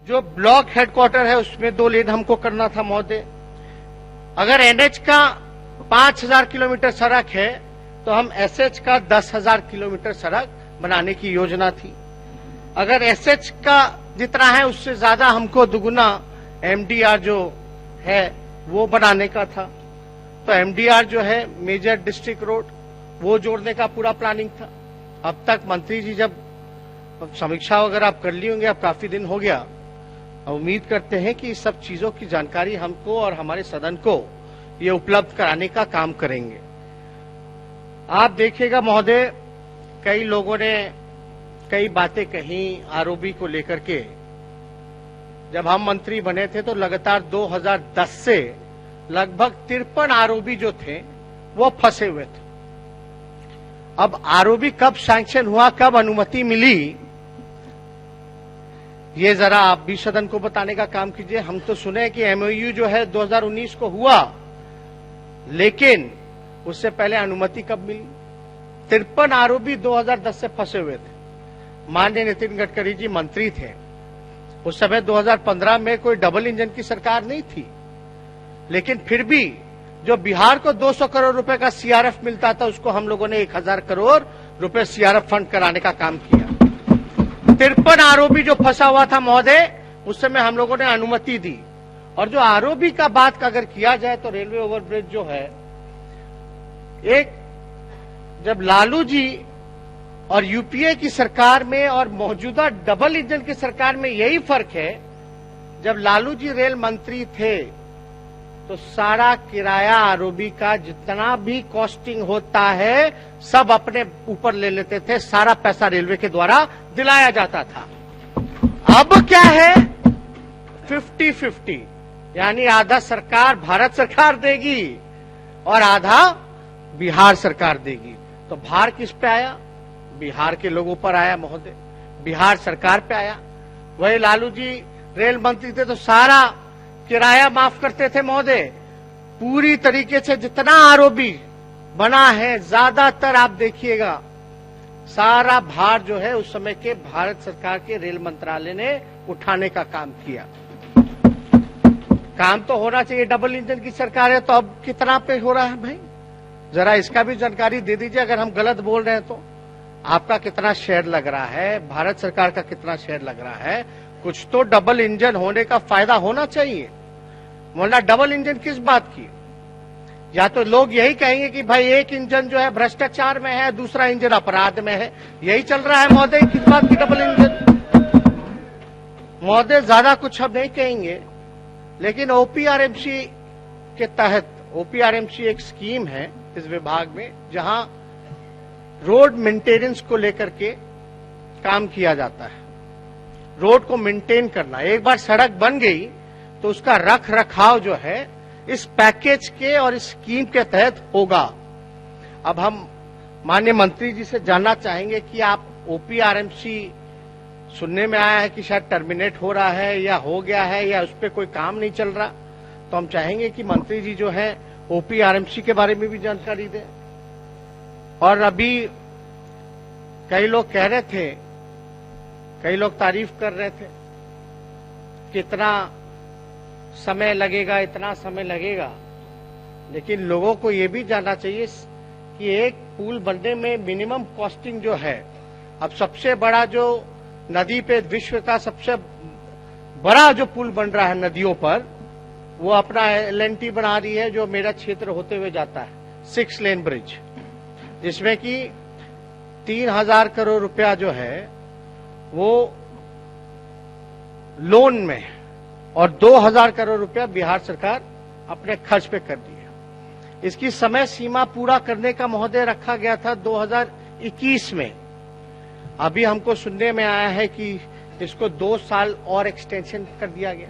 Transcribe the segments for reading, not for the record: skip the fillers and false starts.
जो block headquarter है उसमें 2 लेन हमको करना था महोदय। अगर एनएच का 5000 किलोमीटर सड़क है तो हम एसएच का 10,000 किलोमीटर सड़क बनाने की योजना थी। अगर एसएच का जितना है उससे ज्यादा हमको दुगुना एमडीआर जो है वो बनाने का था। तो एमडीआर जो है मेजर डिस्ट्रिक्ट रोड वो जोड़ने का पूरा प्लानिंग था। अब तक मंत्री जी जब समीक्षा वगैरह आप कर ली होंगे, अब काफी दिन हो गया, उम्मीद करते हैं कि इस सब चीजों की जानकारी हमको और हमारे सदन को ये उपलब्ध कराने का काम करेंगे। आप देखिएगा महोदय, कई लोगों ने कई बातें कही आरओबी को लेकर के। जब हम मंत्री बने थे तो लगातार 2010 से लगभग 53 आरओबी जो थे वो फंसे हुए थे। अब आरओबी कब सैंक्शन हुआ, कब अनुमति मिली, ये जरा आप भी सदन को बताने का काम कीजिए। हम तो सुने कि एमओयू जो है 2019 को हुआ, लेकिन उससे पहले अनुमति कब मिली? 53 आरओबी 2010 से फंसे हुए थे। माननीय नितिन गडकरी जी मंत्री थे उस समय, 2015 में कोई डबल इंजन की सरकार नहीं थी, लेकिन फिर भी जो बिहार को 200 करोड़ रुपए का सीआरएफ मिलता था उसको हम लोगों ने 1000 करोड़ रुपए सीआरएफ फंड कराने का काम किया। 53 आरओबी जो फंसा हुआ था महोदय, उस समय हम लोगों ने अनुमति दी। और जो आरओबी का बात अगर किया जाए तो रेलवे ओवरब्रिज जो है, एक जब लालू जी और यूपीए की सरकार में और मौजूदा डबल इंजन की सरकार में यही फर्क है, जब लालू जी रेल मंत्री थे तो सारा किराया आरओबी का जितना भी कॉस्टिंग होता है सब अपने ऊपर ले लेते थे, सारा पैसा रेलवे के द्वारा दिलाया जाता था। अब क्या है, 50-50, यानी आधा सरकार भारत सरकार देगी और आधा बिहार सरकार देगी। तो भार किस पे आया? बिहार के लोगों पर आया महोदय, बिहार सरकार पे आया। वही लालू जी रेल मंत्री थे तो सारा किराया माफ करते थे महोदय। पूरी तरीके से जितना आरओबी बना है ज्यादातर आप देखिएगा सारा भार जो है उस समय के भारत सरकार के रेल मंत्रालय ने उठाने का काम किया। काम तो होना चाहिए, डबल इंजन की सरकार है तो अब कितना पे हो रहा है भाई, जरा इसका भी जानकारी दे दीजिए। अगर हम गलत बोल रहे हैं तो आपका कितना शेयर लग रहा है, भारत सरकार का कितना शेयर लग रहा है? कुछ तो डबल इंजन होने का फायदा होना चाहिए, वरना डबल इंजन किस बात की? या तो लोग यही कहेंगे कि भाई एक इंजन जो है भ्रष्टाचार में है, दूसरा इंजन अपराध में है। यही चल रहा है महोदय, किस बात की डबल इंजन? महोदय ज्यादा कुछ हम नहीं कहेंगे, लेकिन ओपीआरएमसी के तहत, ओपीआरएमसी एक स्कीम है इस विभाग में जहां रोड मेंटेनेंस को लेकर के काम किया जाता है। रोड को मेंटेन करना, एक बार सड़क बन गई तो उसका रख रखाव जो है इस पैकेज के और इस स्कीम के तहत होगा। अब हम माननीय मंत्री जी से जानना चाहेंगे कि आप ओपीआरएमसी सुनने में आया है कि शायद टर्मिनेट हो रहा है या हो गया है या उस पर कोई काम नहीं चल रहा, तो हम चाहेंगे कि मंत्री जी जो है ओपीआरएमसी के बारे में भी जानकारी दें। और अभी कई लोग कह रहे थे, कई लोग तारीफ कर रहे थे, कितना समय लगेगा, इतना समय लगेगा, लेकिन लोगों को यह भी जानना चाहिए कि एक पुल बनने में मिनिमम कॉस्टिंग जो है, अब सबसे बड़ा जो नदी पे विश्व का सबसे बड़ा जो पुल बन रहा है नदियों पर, वो अपना एलएनटी बना रही है जो मेरा क्षेत्र होते हुए जाता है, 6 लेन ब्रिज, जिसमें कि 3000 करोड़ रुपया जो है वो लोन में और 2000 करोड़ रुपया बिहार सरकार अपने खर्च पे कर दी है। इसकी समय सीमा पूरा करने का महोदय रखा गया था 2021 में। अभी हमको सुनने में आया है कि इसको 2 साल और एक्सटेंशन कर दिया गया।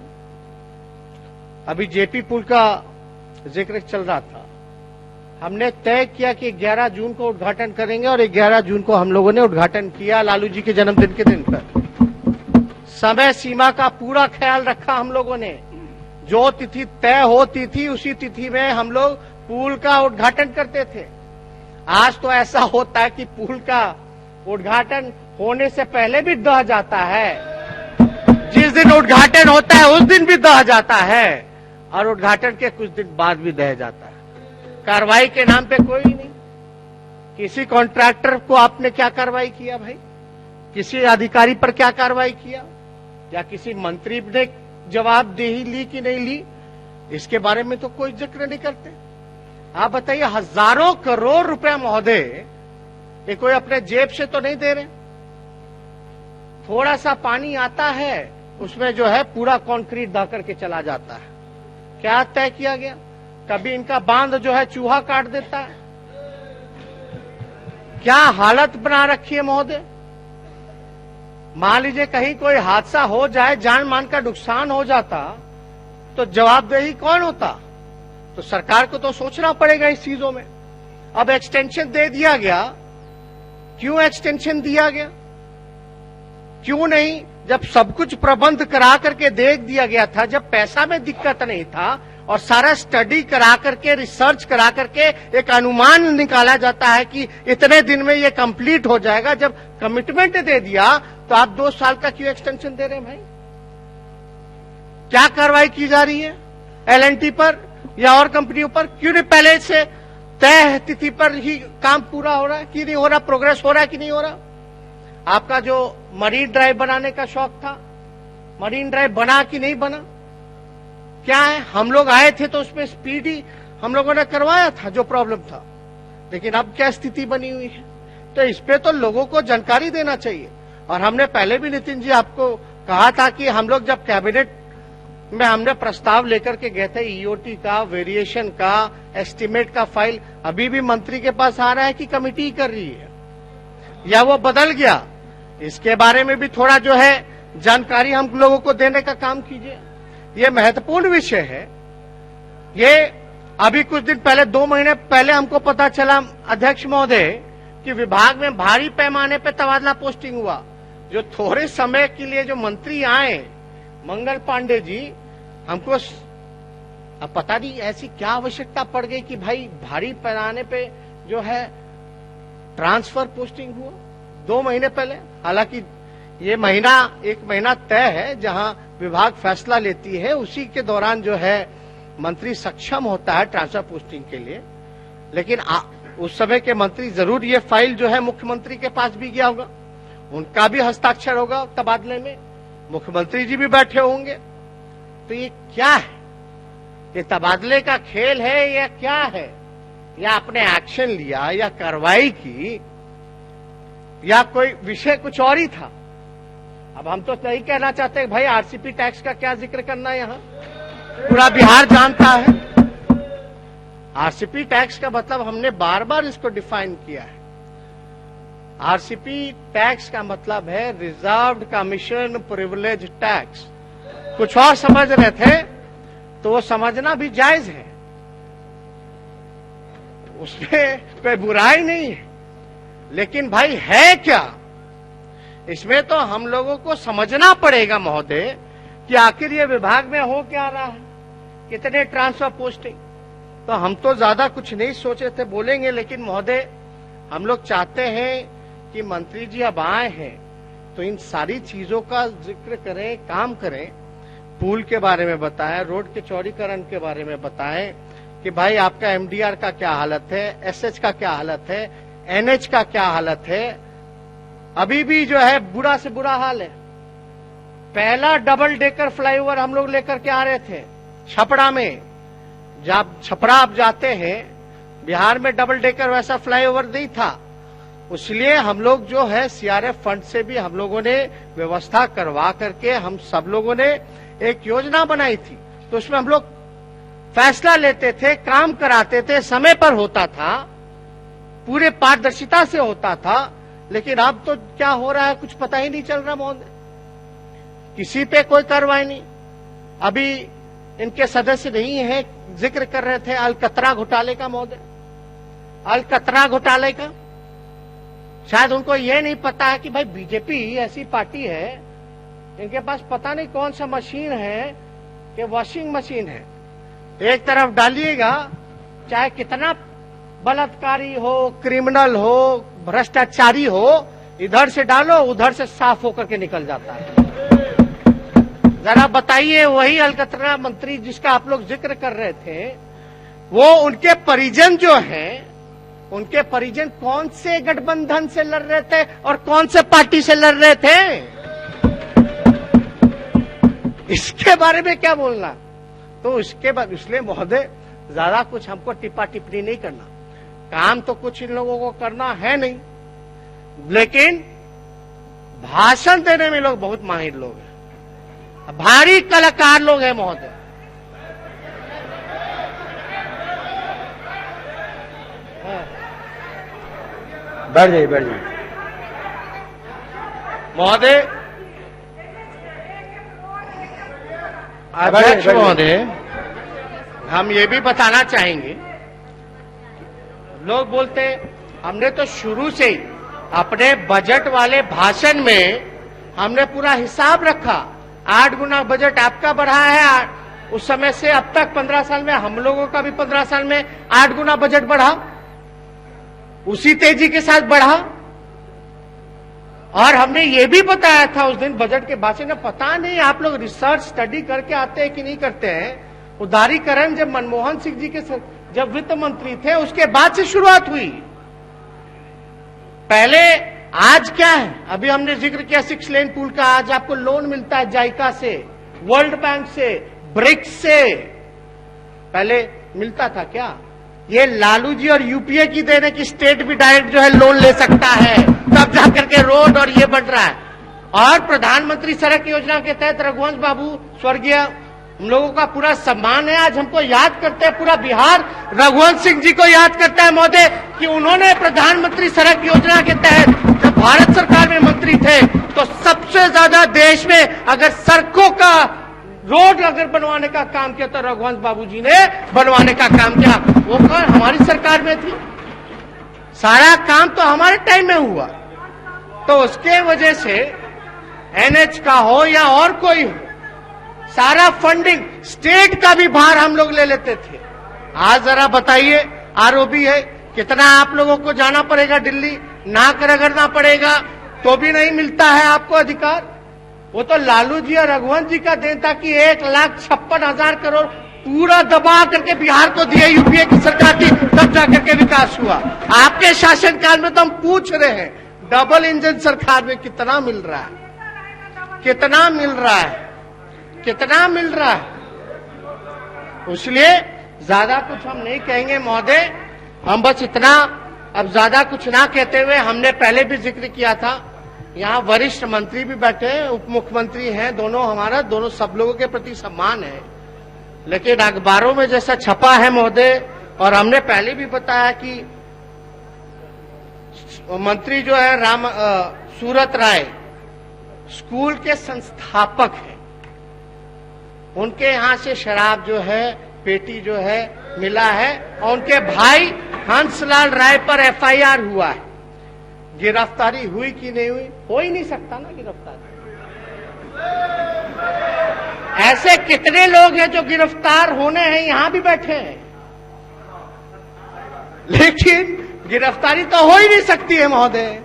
अभी जेपी पुल का जिक्र चल रहा था, हमने तय किया कि 11 जून को उद्घाटन करेंगे और 11 जून को हम लोगों ने उद्घाटन किया लालू जी के जन्मदिन के दिन पर। समय सीमा का पूरा ख्याल रखा हम लोगों ने, जो तिथि तय होती थी उसी तिथि में हम लोग पुल का उद्घाटन करते थे। आज तो ऐसा होता है कि पुल का उद्घाटन होने से पहले भी ढह जाता है। जिस दिन उद्घाटन होता है उस दिन भी दह जाता है और उद्घाटन के कुछ दिन बाद भी दह जाता है। कार्रवाई के नाम पे कोई नहीं। किसी कॉन्ट्रैक्टर को आपने क्या कार्रवाई किया भाई? किसी अधिकारी पर क्या कार्रवाई किया? या किसी मंत्री ने जवाबदेही ली कि नहीं ली? इसके बारे में तो कोई जिक्र नहीं करते। आप बताइए, हजारों करोड़ रुपया महोदय ये कोई अपने जेब से तो नहीं दे रहे। थोड़ा सा पानी आता है उसमें जो है पूरा कंक्रीट दह करके चला जाता है। क्या तय किया गया? कभी इनका बांध जो है चूहा काट देता है। क्या हालत बना रखी है महोदय। मान लीजिए कहीं कोई हादसा हो जाए, जान मान का नुकसान हो जाता, तो जवाबदेही कौन होता? तो सरकार को तो सोचना पड़ेगा इस चीजों में। अब एक्सटेंशन दे दिया गया, क्यों एक्सटेंशन दिया गया? क्यों नहीं? जब सब कुछ प्रबंध करा करके देख दिया गया था, जब पैसा में दिक्कत नहीं था और सारा स्टडी करा करके, रिसर्च करा करके एक अनुमान निकाला जाता है कि इतने दिन में ये कंप्लीट हो जाएगा, जब कमिटमेंट दे दिया तो आप 2 साल का क्यों एक्सटेंशन दे रहे हैं भाई? क्या कार्रवाई की जा रही है L&T पर या और कंपनियों पर? क्यों नहीं पहले से तय तिथि पर ही काम पूरा हो रहा है कि नहीं हो रहा? प्रोग्रेस हो रहा है कि नहीं हो रहा? आपका जो मरीन ड्राइव बनाने का शौक था, मरीन ड्राइव बना कि नहीं बना? क्या है? हम लोग आए थे तो उसमें स्पीड ही हम लोगों ने करवाया था जो प्रॉब्लम था, लेकिन अब क्या स्थिति बनी हुई है? तो इस पे तो लोगों को जानकारी देना चाहिए। और हमने पहले भी नितिन जी आपको कहा था कि हम लोग जब कैबिनेट में हमने प्रस्ताव लेकर के गए थे ईओटी का, वेरिएशन का, एस्टीमेट का फाइल, अभी भी मंत्री के पास आ रहा है कि कमिटी कर रही है या वो बदल गया? इसके बारे में भी थोड़ा जो है जानकारी हम लोगों को देने का काम कीजिए। ये महत्वपूर्ण विषय है। ये अभी कुछ दिन पहले, 2 महीने पहले हमको पता चला अध्यक्ष महोदय कि विभाग में भारी पैमाने पे तबादला पोस्टिंग हुआ। जो थोड़े समय के लिए जो मंत्री आए, मंगल पांडे जी, हमको अब पता नहीं ऐसी क्या आवश्यकता पड़ गई कि भाई भारी पैमाने पे जो है ट्रांसफर पोस्टिंग हुआ 2 महीने पहले। हालांकि ये महीना 1 महीना तय है जहां विभाग फैसला लेती है, उसी के दौरान जो है मंत्री सक्षम होता है ट्रांसफर पोस्टिंग के लिए। लेकिन उस समय के मंत्री जरूर ये फाइल जो है मुख्यमंत्री के पास भी गया होगा, उनका भी हस्ताक्षर होगा तबादले में, मुख्यमंत्री जी भी बैठे होंगे। तो ये क्या है? ये तबादले का खेल है या क्या है? या आपने एक्शन लिया या कार्रवाई की या कोई विषय कुछ और ही था? अब हम तो नहीं कहना चाहते भाई आरसीपी टैक्स का क्या जिक्र करना है, यहां पूरा बिहार जानता है। आरसीपी टैक्स का मतलब हमने बार बार इसको डिफाइन किया है। आरसीपी टैक्स का मतलब है रिजर्व्ड कमीशन प्रिविलेज टैक्स। कुछ और समझ रहे थे तो वो समझना भी जायज है, उसमें कोई बुराई नहीं है। लेकिन भाई है क्या? इसमें तो हम लोगों को समझना पड़ेगा महोदय कि आखिर ये विभाग में हो क्या रहा है, कितने ट्रांसफर पोस्टिंग। तो हम तो ज्यादा कुछ नहीं सोचे थे बोलेंगे, लेकिन महोदय हम लोग चाहते हैं कि मंत्री जी अब आए हैं तो इन सारी चीजों का जिक्र करें, काम करें। पुल के बारे में बताएं, रोड के चौड़ीकरण के बारे में बताएं कि भाई आपका एमडीआर का क्या हालत है, एसएच का क्या हालत है, एनएच का क्या हालत है। अभी भी जो है बुरा से बुरा हाल है। पहला डबल डेकर फ्लाईओवर हम लोग लेकर के आ रहे थे छपरा में। जब छपरा आप जाते हैं, बिहार में डबल डेकर वैसा फ्लाईओवर नहीं था, इसलिए हम लोग जो है सीआरएफ फंड से भी हम लोगों ने व्यवस्था करवा करके हम सब लोगों ने एक योजना बनाई थी। तो उसमें हम लोग फैसला लेते थे, काम कराते थे, समय पर होता था, पूरे पारदर्शिता से होता था। लेकिन अब तो क्या हो रहा है कुछ पता ही नहीं चल रहा महोदय, किसी पे कोई कार्रवाई नहीं। अभी इनके सदस्य नहीं है, जिक्र कर रहे थे अलकतरा घोटाले का महोदय, अलकतरा घोटाले का। शायद उनको ये नहीं पता है कि भाई बीजेपी ऐसी पार्टी है, इनके पास पता नहीं कौन सा मशीन है कि वॉशिंग मशीन है। एक तरफ डालिएगा, चाहे कितना बलात्कारी हो, क्रिमिनल हो, भ्रष्टाचारी हो, इधर से डालो उधर से साफ होकर के निकल जाता है। जरा बताइए, वही अलकतरा मंत्री जिसका आप लोग जिक्र कर रहे थे, वो उनके परिजन जो हैं, उनके परिजन कौन से गठबंधन से लड़ रहे थे और कौन से पार्टी से लड़ रहे थे, इसके बारे में क्या बोलना। तो इसके बाद इसलिए महोदय ज्यादा कुछ हमको टिप्पा टिप्पणी नहीं करना, काम तो कुछ इन लोगों को करना है नहीं, लेकिन भाषण देने में लोग बहुत माहिर लोग हैं, भारी कलाकार लोग हैं महोदय। बैठ जाइए महोदय। अध्यक्ष महोदय, हम ये भी बताना चाहेंगे, लोग बोलते हमने तो शुरू से ही अपने बजट वाले भाषण में हमने पूरा हिसाब रखा, 8 गुना बजट आपका बढ़ा है, उस समय से अब तक 15 साल में, हम लोगों का भी 15 साल में 8 गुना बजट बढ़ा, उसी तेजी के साथ बढ़ा। और हमने ये भी बताया था उस दिन बजट के भाषण में, पता नहीं आप लोग रिसर्च स्टडी करके आते हैं कि नहीं करते हैं, उदारीकरण जब मनमोहन सिंह जी के जब वित्त मंत्री थे उसके बाद से शुरुआत हुई। पहले आज क्या है, अभी हमने जिक्र किया 6 लेन पुल का, आज आपको लोन मिलता है जाइका से, वर्ल्ड बैंक से, ब्रिक्स से, पहले मिलता था क्या? ये लालू जी और यूपीए की देने की स्टेट भी डायरेक्ट जो है लोन ले सकता है, तब जाकर के रोड और ये बन रहा है। और प्रधानमंत्री सड़क योजना के तहत रघुवंश बाबू स्वर्गीय, हम लोगों का पूरा सम्मान है, आज हमको याद करते हैं, पूरा बिहार रघुवंश सिंह जी को याद करता है महोदय कि उन्होंने प्रधानमंत्री सड़क योजना के तहत जब भारत सरकार में मंत्री थे तो सबसे ज्यादा देश में अगर सड़कों का रोड अगर बनवाने का काम किया तो रघुवंश बाबू जी ने बनवाने का काम किया। वो कौन? हमारी सरकार में थी, सारा काम तो हमारे टाइम में हुआ। तो उसके वजह से एनएच का हो या और कोई हो, सारा फंडिंग स्टेट का भी भार हम लोग ले लेते थे। आज जरा बताइए, आरओबी है, कितना आप लोगों को जाना पड़ेगा दिल्ली, नाक रगड़ना पड़ेगा तो भी नहीं मिलता है आपको अधिकार। वो तो लालू जी और रघुवंश जी का देन था कि 1,56,000 करोड़ पूरा दबा करके बिहार को दिए यूपीए की सरकार की, तब जाकर के विकास हुआ। आपके शासनकाल में तो हम पूछ रहे हैं डबल इंजन सरकार में कितना मिल रहा है, कितना मिल रहा है, कितना मिल रहा है। इसलिए ज्यादा कुछ हम नहीं कहेंगे महोदय, हम बस इतना अब ज्यादा कुछ ना कहते हुए, हमने पहले भी जिक्र किया था, यहाँ वरिष्ठ मंत्री भी बैठे हैं, उप मुख्यमंत्री हैं, दोनों हमारा, दोनों सब लोगों के प्रति सम्मान है, लेकिन अखबारों में जैसा छपा है महोदय, और हमने पहले भी बताया कि मंत्री जो है सूरत राय स्कूल के संस्थापक हैं, उनके यहां से शराब जो है, पेटी जो है मिला है, और उनके भाई हंसलाल राय पर एफआईआर हुआ है। गिरफ्तारी हुई कि नहीं हुई? हो ही नहीं सकता ना गिरफ्तारी। ऐसे कितने लोग हैं जो गिरफ्तार होने हैं, यहां भी बैठे हैं, लेकिन गिरफ्तारी तो हो ही नहीं सकती है महोदय,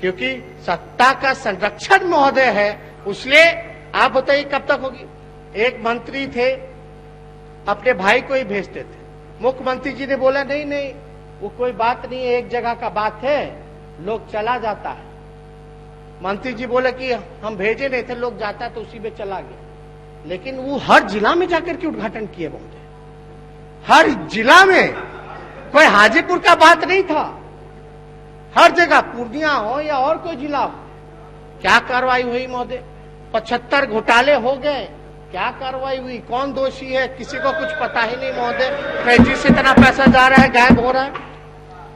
क्योंकि सत्ता का संरक्षण महोदय है। इसलिए आप बताइए कब तक होगी? एक मंत्री थे, अपने भाई को ही भेजते थे, मुख्यमंत्री जी ने बोला नहीं नहीं वो कोई बात नहीं है, एक जगह का बात है, लोग चला जाता है। मंत्री जी बोले कि हम भेजे नहीं थे, लोग जाता है तो उसी में चला गया। लेकिन वो हर जिला में जाकर के उद्घाटन किए महोदय, हर जिला में, कोई हाजीपुर का बात नहीं था, हर जगह, पूर्णिया हो या और कोई जिला हो। क्या कार्रवाई हुई महोदय? 75 घोटाले हो गए, क्या कार्रवाई हुई? कौन दोषी है? किसी को कुछ पता ही नहीं महोदय। ट्रेजरी से इतना पैसा जा रहा है, गायब हो रहा है।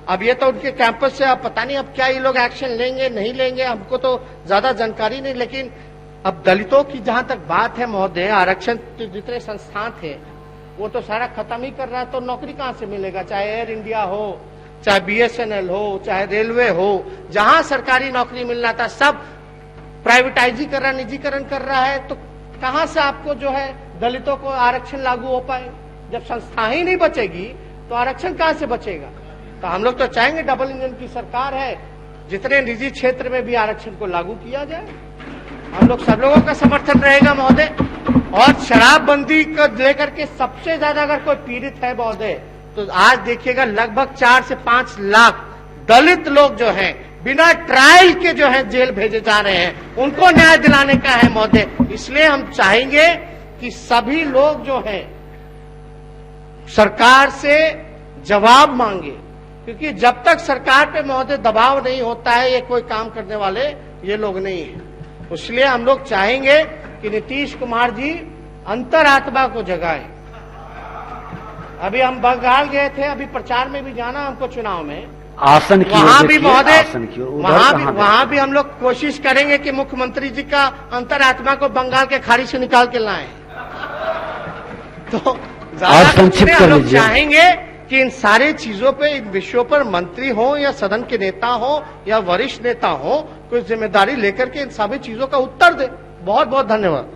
अब ये तो उनके कैंपस से, अब पता नहीं अब क्या ये लोग एक्शन लेंगे नहीं लेंगे, हमको तो ज्यादा जानकारी नहीं। लेकिन अब दलितों की जहां तक बात है महोदय, आरक्षण जितने संस्थान थे वो तो सारा खत्म ही कर रहा है, तो नौकरी कहां से मिलेगा? चाहे एयर इंडिया हो, चाहे बीएसएनएल हो, चाहे रेलवे हो, जहां सरकारी नौकरी मिलना था सब प्राइवेटाइजी कर रहा, निजीकरण कर रहा है। तो कहां से आपको जो है दलितों को आरक्षण लागू हो पाए? जब संस्था ही नहीं बचेगी तो आरक्षण कहां से बचेगा? तो हम लोग तो चाहेंगे डबल इंजन की सरकार है, जितने निजी क्षेत्र में भी आरक्षण को लागू किया जाए। हम लोग सब लोगों का समर्थन रहेगा महोदय। और शराबबंदी को लेकर के सबसे ज्यादा अगर कोई पीड़ित है महोदय, तो आज देखिएगा लगभग 4 से 5 लाख दलित लोग जो हैं बिना ट्रायल के जो है जेल भेजे जा रहे हैं, उनको न्याय दिलाने का है महोदय। इसलिए हम चाहेंगे कि सभी लोग जो हैं सरकार से जवाब मांगे, क्योंकि जब तक सरकार पे महोदय दबाव नहीं होता है, ये कोई काम करने वाले ये लोग नहीं है। इसलिए हम लोग चाहेंगे कि नीतीश कुमार जी अंतरात्मा को जगाएं। अभी हम बंगाल गए थे, अभी प्रचार में भी जाना हमको चुनाव में, आसन की वहां भी महोदय वहां वहां भी हम लोग कोशिश करेंगे कि मुख्यमंत्री जी का अंतरात्मा को बंगाल के खाड़ी से निकाल के लाएं। तो ज्यादा हम लोग चाहेंगे कि इन सारे चीजों पे, इन विषयों पर मंत्री हो या सदन के नेता हो या वरिष्ठ नेता हो, कोई जिम्मेदारी लेकर के इन सभी चीजों का उत्तर दे। बहुत बहुत धन्यवाद।